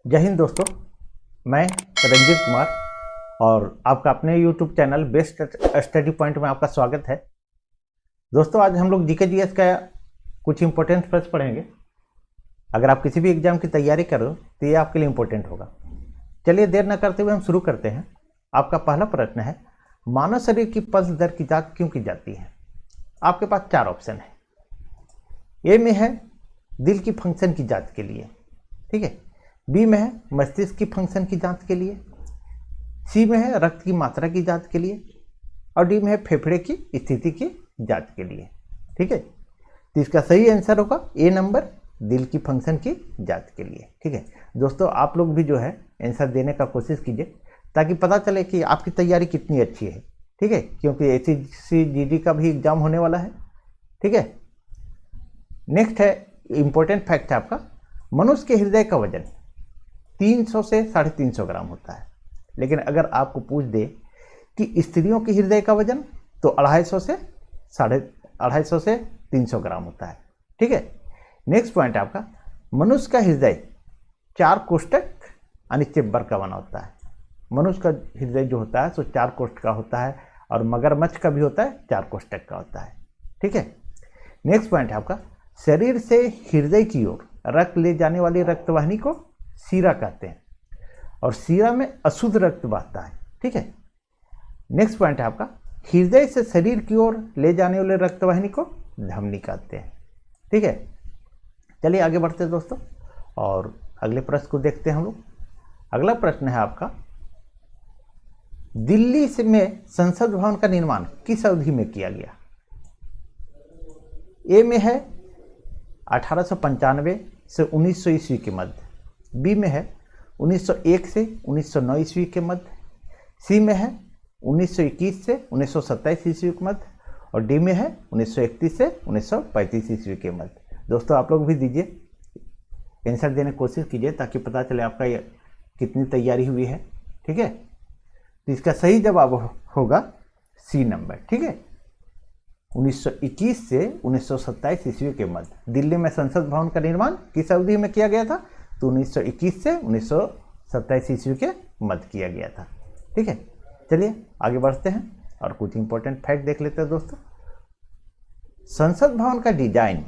जय हिंद दोस्तों, मैं रंजीत कुमार और आपका अपने YouTube channel best study point में आपका स्वागत है। दोस्तों, आज हम लोग जीके जीएस का कुछ इंपॉर्टेंट प्रश्न पढ़ेंगे। अगर आप किसी भी एग्जाम की तैयारी कर रहे हो तो ये आपके लिए इम्पोर्टेंट होगा। चलिए देर न करते हुए हम शुरू करते हैं। आपका पहला प्रश्न है, मानव शरीर की पल्स दर की जांच क्यों की जाती है? आपके पास चार ऑप्शन है। ए में है दिल की फंक्शन की जांच के लिए, ठीक है। बी में है मस्तिष्क की फंक्शन की जांच के लिए, सी में है रक्त की मात्रा की जांच के लिए और डी में है फेफड़े की स्थिति की जांच के लिए, ठीक है। तो इसका सही आंसर होगा ए नंबर, दिल की फंक्शन की जांच के लिए, ठीक है। दोस्तों, आप लोग भी जो है आंसर देने का कोशिश कीजिए ताकि पता चले कि आपकी तैयारी कितनी अच्छी है, ठीक है, क्योंकि SSC का भी एग्जाम होने वाला है, ठीक है। नेक्स्ट है इंपॉर्टेंट फैक्ट है आपका, मनुष्य के हृदय का वजन 300 से 350 ग्राम होता है। लेकिन अगर आपको पूछ दे कि स्त्रियों के हृदय का वजन, तो 250 से 250 से 300 ग्राम होता है, ठीक है। नेक्स्ट पॉइंट है आपका, मनुष्य का हृदय 4 कोष्ठक यानी चेम्बर का बना होता है। मनुष्य का हृदय जो होता है सो 4 कोष्ठ का होता है और मगरमच्छ का भी होता है 4 कोष्ठक का होता है, ठीक है। नेक्स्ट पॉइंट है आपका, शरीर से हृदय की ओर रक्त ले जाने वाली रक्तवाहिनी को सीरा कहते हैं और सीरा में अशुद्ध रक्त बहता है, ठीक है। नेक्स्ट पॉइंट है आपका, हृदय से शरीर की ओर ले जाने वाले रक्तवाहिनी को धमनी कहते हैं, ठीक है। चलिए आगे बढ़ते हैं दोस्तों और अगले प्रश्न को देखते हैं हम लोग। अगला प्रश्न है आपका, दिल्ली से में संसद भवन का निर्माण किस अवधि में किया गया? ए में है 1895 से 1900 ईस्वी के मध्य, बी में है 1901 से 1909 ईस्वी के मध्य, सी में है 1921 से 1927 ईस्वी के मध्य और डी में है 1931 से 1935 ईस्वी के मध्य। दोस्तों, आप लोग भी दीजिए, आंसर देने की कोशिश कीजिए ताकि पता चले आपका ये कितनी तैयारी हुई है, ठीक है। तो इसका सही जवाब होगा सी नंबर, ठीक है। 1921 से 1927 ईस्वी के मध्य दिल्ली में संसद भवन का निर्माण किस अवधि में किया गया था? तो 1921 से 1927 ईस्वी के मध्य किया गया था, ठीक है। चलिए आगे बढ़ते हैं और कुछ इंपॉर्टेंट फैक्ट देख लेते हैं दोस्तों। संसद भवन का डिजाइन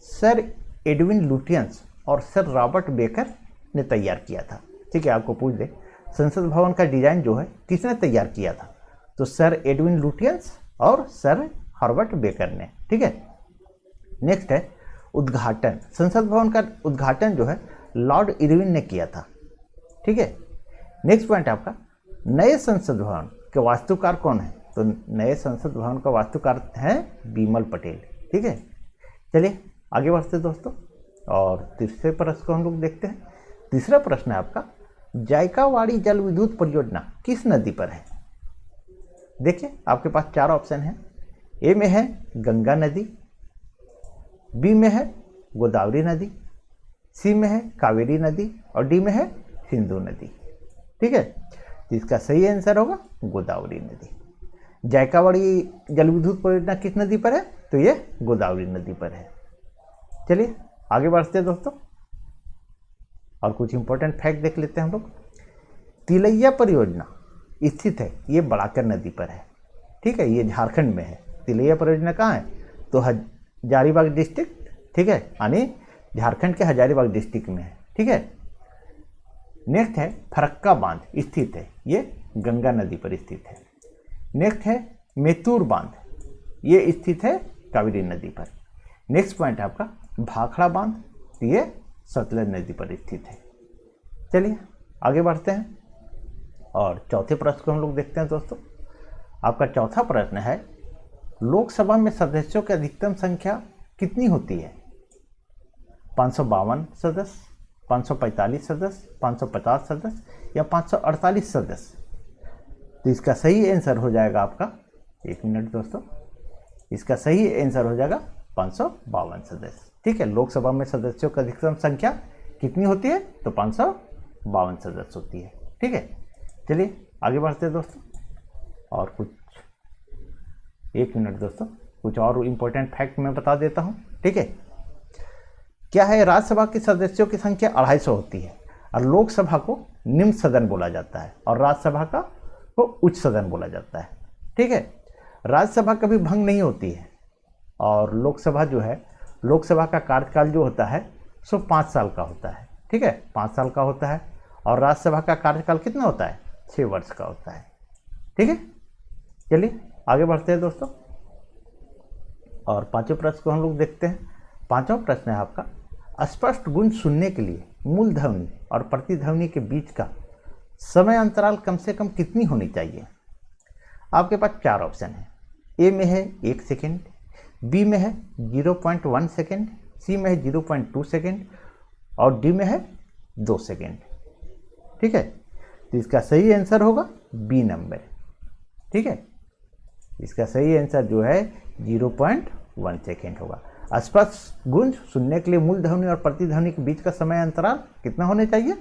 सर एडविन लुटियंस और सर रॉबर्ट बेकर ने तैयार किया था, ठीक है। आपको पूछ दे संसद भवन का डिजाइन जो है किसने तैयार किया था? तो सर एडविन लुटियंस और सर हॉर्बर्ट बेकर ने, ठीक है। नेक्स्ट है उद्घाटन, संसद भवन का उद्घाटन जो है लॉर्ड इरविन ने किया था, ठीक है। नेक्स्ट पॉइंट है आपका, नए संसद भवन के वास्तुकार कौन है? तो नए संसद भवन का वास्तुकार है बिमल पटेल, ठीक है। चलिए आगे बढ़ते दोस्तों और तीसरे प्रश्न को हम लोग देखते हैं। तीसरा प्रश्न है आपका, जायकावाड़ी जल विद्युत परियोजना किस नदी पर है? देखिए आपके पास चार ऑप्शन है। ए में है गंगा नदी, बी में है गोदावरी नदी, सी में है कावेरी नदी और डी में है सिंधु नदी, ठीक है। तो इसका सही आंसर होगा गोदावरी नदी। जायकावाड़ी जल विद्युत परियोजना किस नदी पर है? तो ये गोदावरी नदी पर है। चलिए आगे बढ़ते हैं दोस्तों और कुछ इंपॉर्टेंट फैक्ट देख लेते हैं हम लोग। तिलैया परियोजना स्थित है, ये बड़ाकर नदी पर है, ठीक है। ये झारखंड में है। तिलैया परियोजना कहाँ है? तो हजारीबाग डिस्ट्रिक्ट, ठीक है, यानी झारखंड के हजारीबाग डिस्ट्रिक्ट में है, ठीक है। नेक्स्ट है फरक्का बांध स्थित है, ये गंगा नदी पर स्थित है। नेक्स्ट है मेतूर बांध, ये स्थित है कावेरी नदी पर। नेक्स्ट पॉइंट है आपका भाखड़ा बांध, ये सतलज नदी पर स्थित है। चलिए आगे बढ़ते हैं और चौथे प्रश्न को हम लोग देखते हैं दोस्तों। आपका चौथा प्रश्न है, लोकसभा में सदस्यों की अधिकतम संख्या कितनी होती है? 552 सदस्य, 545 सदस्य, 550 सदस्य या 548 सदस्य? तो इसका सही आंसर हो जाएगा आपका, एक मिनट दोस्तों, इसका सही आंसर हो जाएगा 552 सदस्य, ठीक है। लोकसभा में सदस्यों की अधिकतम संख्या कितनी होती है? तो 552 सदस्य होती है, ठीक है। चलिए आगे बढ़ते हैं दोस्तों और कुछ, एक मिनट दोस्तों, कुछ और इंपॉर्टेंट फैक्ट मैं बता देता हूं, ठीक है। क्या है, राज्यसभा के सदस्यों की संख्या 250 होती है और लोकसभा को निम्न सदन बोला जाता है और राज्यसभा का को उच्च सदन बोला जाता है। ठीक है, राज्यसभा कभी भंग नहीं होती है और लोकसभा जो है, लोकसभा का कार्यकाल जो होता है सो 5 साल का होता है। ठीक है, 5 साल का होता है और राज्यसभा का कार्यकाल कितना होता है, 6 वर्ष का होता है। ठीक है, चलिए आगे बढ़ते हैं दोस्तों और पांचवें प्रश्न को हम लोग देखते हैं। पांचवा प्रश्न है आपका, स्पष्ट गूंज सुनने के लिए मूल ध्वनि और प्रतिध्वनि के बीच का समय अंतराल कम से कम कितनी होनी चाहिए। आपके पास 4 ऑप्शन है। ए में है 1 सेकेंड, बी में है 0.1 सेकेंड, सी में है 0.2 सेकेंड और डी में है 2 सेकेंड। ठीक है, तो इसका सही आंसर होगा बी नंबर। ठीक है, इसका सही आंसर जो है 0.1 सेकेंड होगा। स्पष्ट गूंज सुनने के लिए मूल ध्वनि और प्रतिध्वनि के बीच का समय अंतराल कितना होने चाहिए,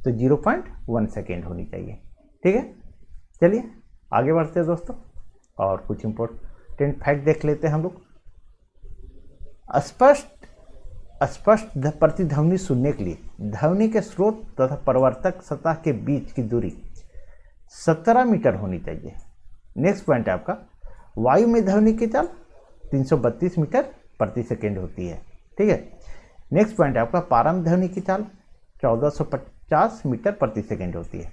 तो 0.1 सेकेंड होनी चाहिए। ठीक है, चलिए आगे बढ़ते हैं दोस्तों और कुछ इंपॉर्टेंट फैक्ट देख लेते हैं हम लोग। स्पष्ट प्रतिध्वनि सुनने के लिए ध्वनि के स्रोत तथा प्रवर्तक सतह के बीच की दूरी 17 मीटर होनी चाहिए। नेक्स्ट पॉइंट है आपका, वायु में ध्वनि की चाल 332 मीटर प्रति सेकेंड होती है। ठीक है, नेक्स्ट पॉइंट है आपका, पारम ध्वनि की चाल 1450 मीटर प्रति सेकेंड होती है।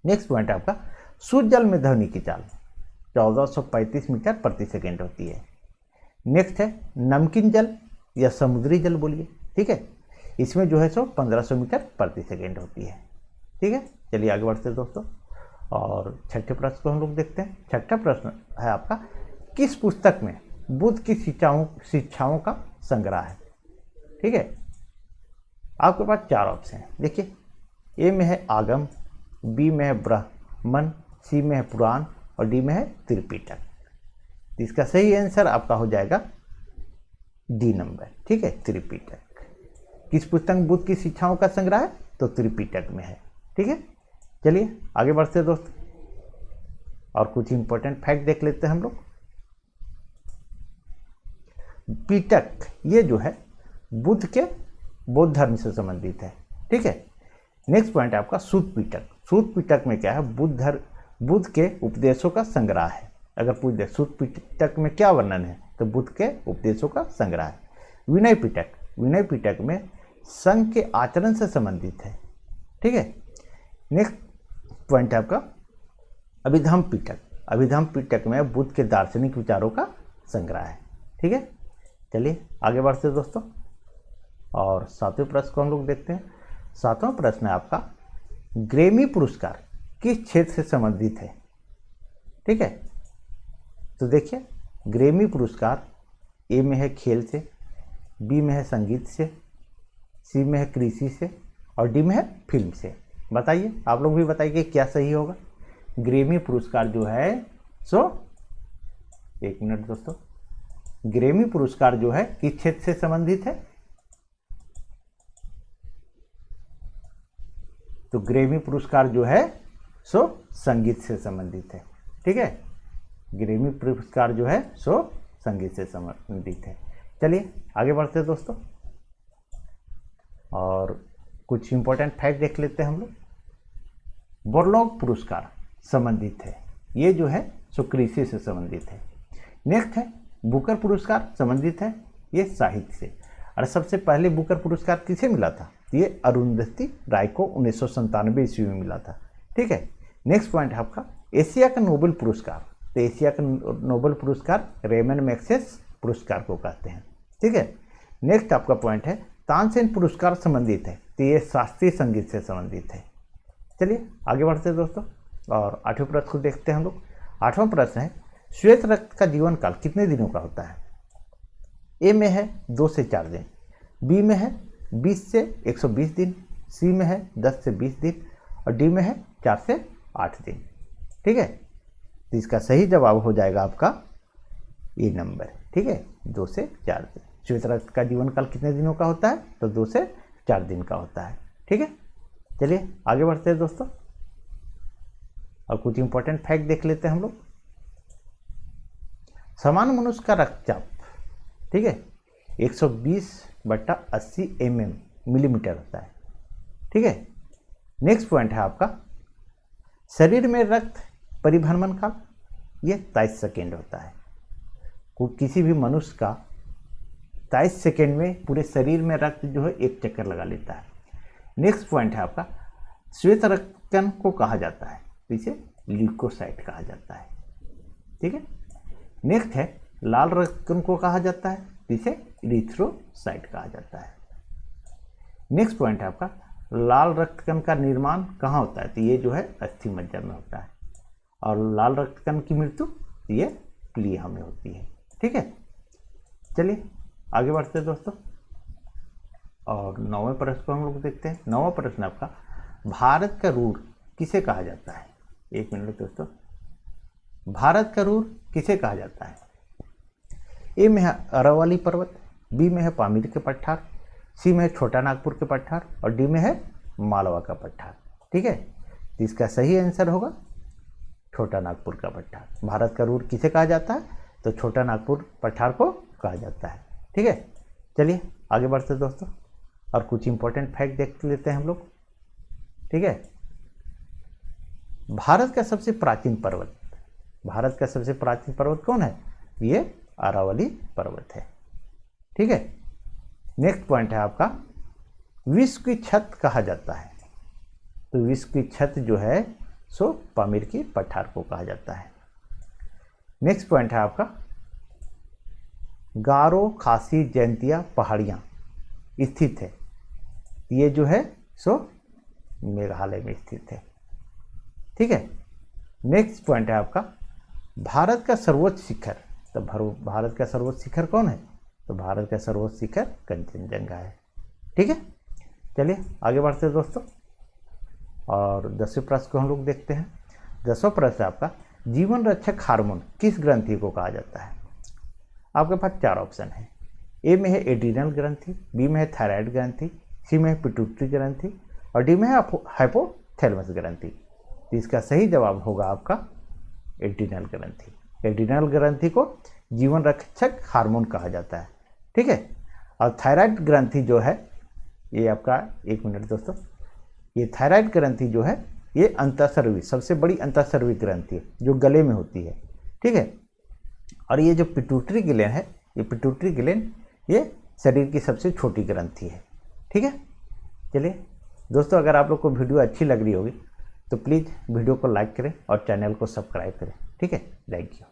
नेक्स्ट पॉइंट है आपका, शुद्ध जल में ध्वनि की चाल 1435 मीटर प्रति सेकेंड होती है। नेक्स्ट है नमकीन जल या समुद्री जल बोलिए। ठीक है, इसमें जो है सो 1500 मीटर प्रति सेकेंड होती है। ठीक है, चलिए आगे बढ़ते हैं दोस्तों और छठे प्रश्न को हम लोग देखते हैं। छठा प्रश्न है आपका, किस पुस्तक में बुद्ध की शिक्षाओं का संग्रह है। ठीक है, आपके पास 4 ऑप्शन है। देखिए, ए में है आगम, बी में है ब्राह्मण, सी में है पुराण और डी में है त्रिपिटक। इसका सही आंसर आपका हो जाएगा डी नंबर। ठीक है, त्रिपिटक। किस पुस्तक में बुद्ध की शिक्षाओं का संग्रह है, तो त्रिपिटक में है। ठीक है, चलिए आगे बढ़ते हैं दोस्तों और कुछ इंपॉर्टेंट फैक्ट देख लेते हैं हम लोग। पिटक ये जो है बुद्ध के बौद्ध धर्म से संबंधित है। ठीक है, नेक्स्ट पॉइंट है आपका सूत पिटक। सूत पिटक में क्या है, बुद्ध के उपदेशों का संग्रह है। अगर पूछ दे सूत पिटक में क्या वर्णन है, तो बुद्ध के उपदेशों का संग्रह है। विनय पिटक, विनय पिटक में संघ के आचरण से संबंधित है। ठीक है, नेक्स्ट पॉइंट है आपका अभिधम्म पिटक। अभिधम्म पिटक में बुद्ध के दार्शनिक विचारों का संग्रह है। ठीक है, चलिए आगे बढ़ते हैं दोस्तों और 7वें प्रश्न को हम लोग देखते हैं। 7वां प्रश्न है आपका, ग्रैमी पुरस्कार किस क्षेत्र से संबंधित है। ठीक है, तो देखिए, ग्रैमी पुरस्कार ए में है खेल से, बी में है संगीत से, सी में है कृषि से और डी में है फिल्म से। बताइए, आप लोग भी बताइए क्या सही होगा। ग्रैमी पुरस्कार जो है सो, एक मिनट दोस्तों, ग्रैमी पुरस्कार जो है किस क्षेत्र से संबंधित है, तो ग्रैमी पुरस्कार जो है सो संगीत से संबंधित है। ठीक है, ग्रैमी पुरस्कार जो है सो संगीत से संबंधित है। चलिए आगे बढ़ते हैं दोस्तों और कुछ इंपॉर्टेंट फैक्ट देख लेते हैं हम लोग। बोरलॉग पुरस्कार संबंधित है, ये जो है सो कृषि से संबंधित है। नेक्स्ट है बुकर पुरस्कार संबंधित है, ये साहित्य से। और सबसे पहले बुकर पुरस्कार किसे मिला था, ये अरुंधति राय को 1997 ईस्वी में मिला था। ठीक है, नेक्स्ट पॉइंट है आपका एशिया का नोबेल पुरस्कार। तो एशिया का नोबेल पुरस्कार रेमन मैग्सेस पुरस्कार को कहते हैं। ठीक है, नेक्स्ट आपका पॉइंट है तानसेन पुरस्कार संबंधित है, तो ये शास्त्रीय संगीत से संबंधित है। चलिए आगे बढ़ते हैं दोस्तों और 8वें प्रश्न को देखते हैं हम लोग। 8वां प्रश्न है श्वेत रक्त का जीवन काल कितने दिनों का होता है। ए में है 2 से 4 दिन, बी में है 20 से 120 दिन, सी में है 10 से 20 दिन और डी में है 4 से 8 दिन। ठीक है, तो इसका सही जवाब हो जाएगा आपका ए नंबर। ठीक है, 2 से 4 दिन। श्वेत रक्त का जीवन काल कितने दिनों का होता है, तो 2 से 4 दिन का होता है। ठीक है, चलिए आगे बढ़ते हैं दोस्तों और कुछ इंपॉर्टेंट फैक्ट देख लेते हैं हम लोग। सामान्य मनुष्य का रक्तचाप, ठीक है, 120/80 मिलीमीटर होता है। ठीक है। नेक्स्ट पॉइंट है आपका शरीर में रक्त परिभ्रमण काल, ये 23 सेकेंड होता है। किसी भी मनुष्य का 23 सेकेंड में पूरे शरीर में रक्त जो है एक चक्कर लगा लेता है। नेक्स्ट पॉइंट है आपका श्वेत रक्तकण को कहा जाता है, इसे ल्यूकोसाइट कहा जाता है, ठीक है। नेक्स्ट है लाल रक्तकण को कहा जाता है, इसे इरिथ्रोसाइट कहा जाता है। नेक्स्ट पॉइंट है आपका लाल रक्तकण का निर्माण कहाँ होता है, तो ये जो है अस्थि मज्जा में होता है, और लाल रक्तकण की मृत्यु ये प्लीहा में होती है, ठीक है। चलिए आगे बढ़ते हैं दोस्तों, और 9वें प्रश्न को हम लोग देखते हैं। 9वां प्रश्न आपका भारत का रूर किसे कहा जाता है। एक मिनट दोस्तों, भारत का रूर किसे कहा जाता है। ए में है अरावली पर्वत, बी में है पामीर के पठार, सी में है छोटा नागपुर के पठार, और डी में है मालवा का पठार, ठीक है। तो इसका सही आंसर होगा छोटा नागपुर का पठार। भारत का रूर किसे कहा जाता है, तो छोटा नागपुर पठार को कहा जाता है, ठीक है। चलिए आगे बढ़ते दोस्तों, और कुछ इंपॉर्टेंट फैक्ट देख लेते हैं हम लोग, ठीक है। भारत का सबसे प्राचीन पर्वत, भारत का सबसे प्राचीन पर्वत कौन है, ये अरावली पर्वत है, ठीक है। नेक्स्ट पॉइंट है आपका विश्व की छत कहा जाता है, तो विश्व की छत जो है सो पामीर की पठार को कहा जाता है। नेक्स्ट पॉइंट है आपका गारो खासी जयंतिया पहाड़ियाँ स्थित है, ये जो है सो मेघालय में स्थित है, ठीक है। नेक्स्ट पॉइंट है आपका भारत का सर्वोच्च शिखर, तो भारत का सर्वोच्च शिखर कौन है, तो भारत का सर्वोच्च शिखर कंचनजंगा है, ठीक है। चलिए आगे बढ़ते हैं दोस्तों, और 10वें प्रश्न को हम लोग देखते हैं। 10वां प्रश्न आपका जीवन रक्षक हार्मोन किस ग्रंथि को कहा जाता है। आपके पास 4 ऑप्शन है। ए में है एड्रीनल ग्रंथि, बी में है थायराइड ग्रंथि, सी में है पिट्यूटरी ग्रंथि, और डी में है हाइपोथैलेमस ग्रंथि। तो इसका सही जवाब होगा आपका एड्रीनल ग्रंथि। एड्रीनल ग्रंथि को जीवन रक्षक हार्मोन कहा जाता है, ठीक है। और थायराइड ग्रंथि जो है ये आपका, एक मिनट दोस्तों, ये थायराइड ग्रंथि जो है ये अंतःस्रावी सबसे बड़ी अंतःस्रावी ग्रंथि है जो गले में होती है, ठीक है। और ये जो पिट्यूटरी ग्लैंड है, ये पिट्यूटरी ग्लैंड ये शरीर की सबसे छोटी ग्रंथि है, ठीक है। चलिए दोस्तों, अगर आप लोग को वीडियो अच्छी लग रही होगी तो प्लीज़ वीडियो को लाइक करें और चैनल को सब्सक्राइब करें, ठीक है। Thank you.